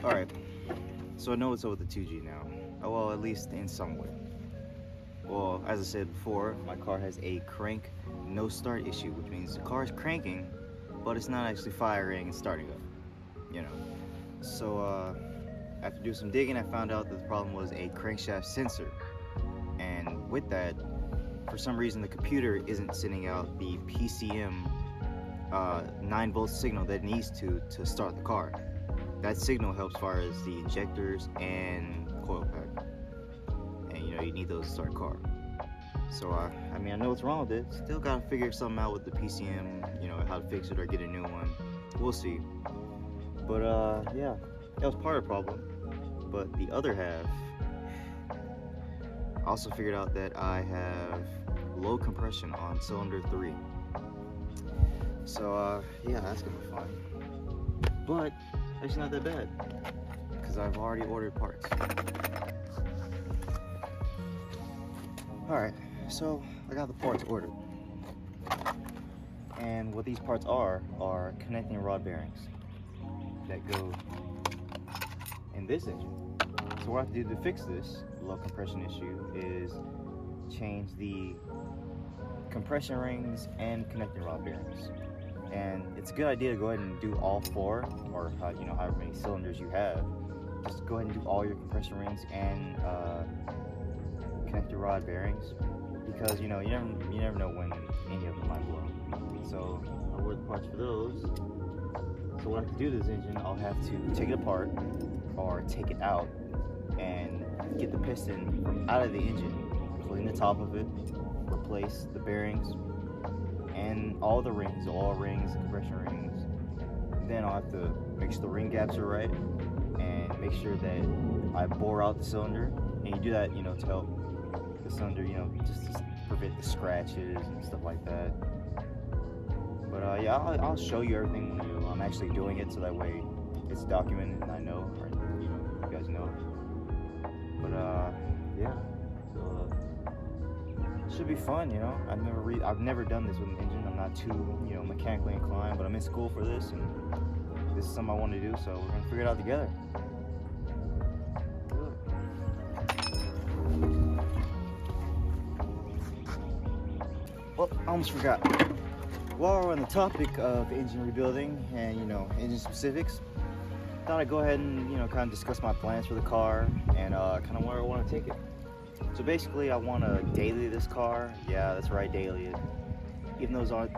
Alright, so I know what's up with the 2G now. Well, at least in some way. Well, as I said before, my car has a crank no start issue, which means the car is cranking, but it's not actually firing and starting up, you know. So, after doing some digging, I found out that the problem was a crankshaft sensor. And with that, for some reason, the computer isn't sending out the PCM 9-volt signal that it needs to start the car. That signal helps as far as the injectors and coil pack, and you need those to start a car. So I know what's wrong with it. Still gotta figure something out with the PCM, how to fix it or get a new one. We'll see. But yeah, that was part of the problem. But the other half, I also figured out that I have low compression on cylinder 3. So yeah, that's gonna be fun. But it's not that bad, because I've already ordered parts. Alright, so I got the parts ordered. And what these parts are connecting rod bearings that go in this engine. So what I have to do to fix this low compression issue is change the compression rings and connecting rod bearings. And it's a good idea to go ahead and do all 4, or however many cylinders you have. Just go ahead and do all your compression rings and connect your rod bearings, because you never know when any of them might blow. So I ordered the parts for those. So what I have to do to this engine, I'll have to take it apart or take it out and get the piston from out of the engine, clean the top of it, replace the bearings and all the rings, the oil rings, the compression rings. Then I'll have to make sure the ring gaps are right and make sure that I bore out the cylinder. And you do that, to help the cylinder, just to prevent the scratches and stuff like that. But yeah, I'll show you everything when I'm actually doing it, so that way it's documented and I know, or you guys know. But yeah, so it should be fun, I've never done this with an engine. I'm not too, mechanically inclined, but I'm in school for this, and this is something I want to do, so we're gonna figure it out together. Well, I almost forgot. While we're on the topic of engine rebuilding and engine specifics, thought I'd go ahead and kind of discuss my plans for the car and kind of where I want to take it. So basically, I want to daily this car. Yeah, that's right, daily it. Even those aren't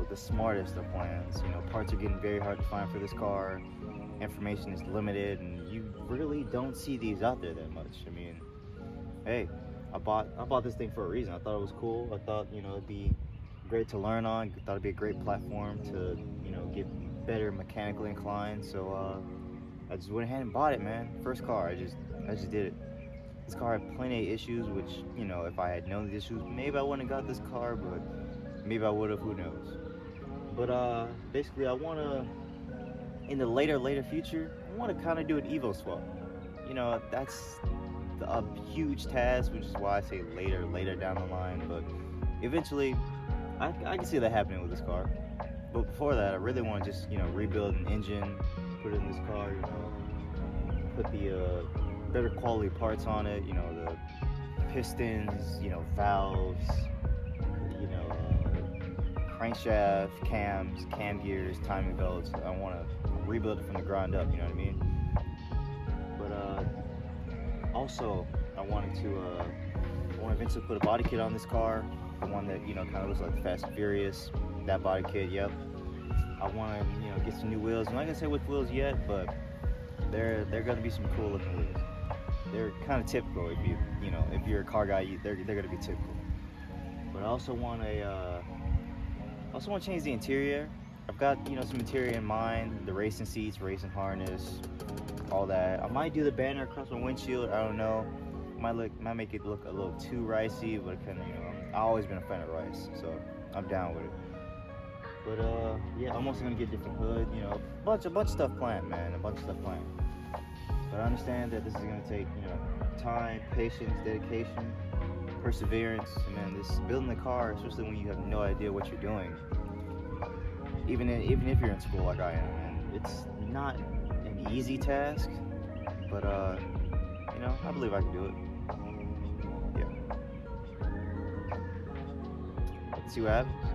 the smartest of plans. Parts are getting very hard to find for this car. Information is limited, and you really don't see these out there that much. I mean, hey, I bought this thing for a reason. I thought it was cool. I thought it'd be great to learn on. I thought it'd be a great platform to get better mechanically inclined. So I just went ahead and bought it, man. First car, I just did it. This car had plenty of issues, which if I had known the issues, maybe I wouldn't have got this car, but maybe I would have. Who knows? But basically, I want to, in the later future, I want to kind of do an Evo swap. That's a huge task, which is why I say later down the line. But eventually, I can see that happening with this car. But before that, I really want to just rebuild an engine, put it in this car, put the better quality parts on it, the pistons, valves, crankshaft, cams, cam gears, timing belts. I want to rebuild it from the ground up, you know what I mean? But also, I want to eventually put a body kit on this car, the one that kind of looks like Fast and Furious, that body kit. Yep. I want to get some new wheels. I'm not gonna say which wheels yet, but they're gonna be some cool looking wheels. They're kind of typical. If you're a car guy, they're gonna be typical. But I also want to change the interior. I've got some interior in mind: the racing seats, racing harness, all that. I might do the banner across my windshield. I don't know. Might make it look a little too ricey, but kind of I've always been a fan of rice, so I'm down with it. But yeah, I'm also gonna get a different hood. A bunch of stuff planned, man. A bunch of stuff planned. But I understand that this is gonna take time, patience, dedication, perseverance, and then this building the car, especially when you have no idea what you're doing. Even if you're in school like I am, and it's not an easy task. But you know, I believe I can do it. Yeah. Let's see what happens.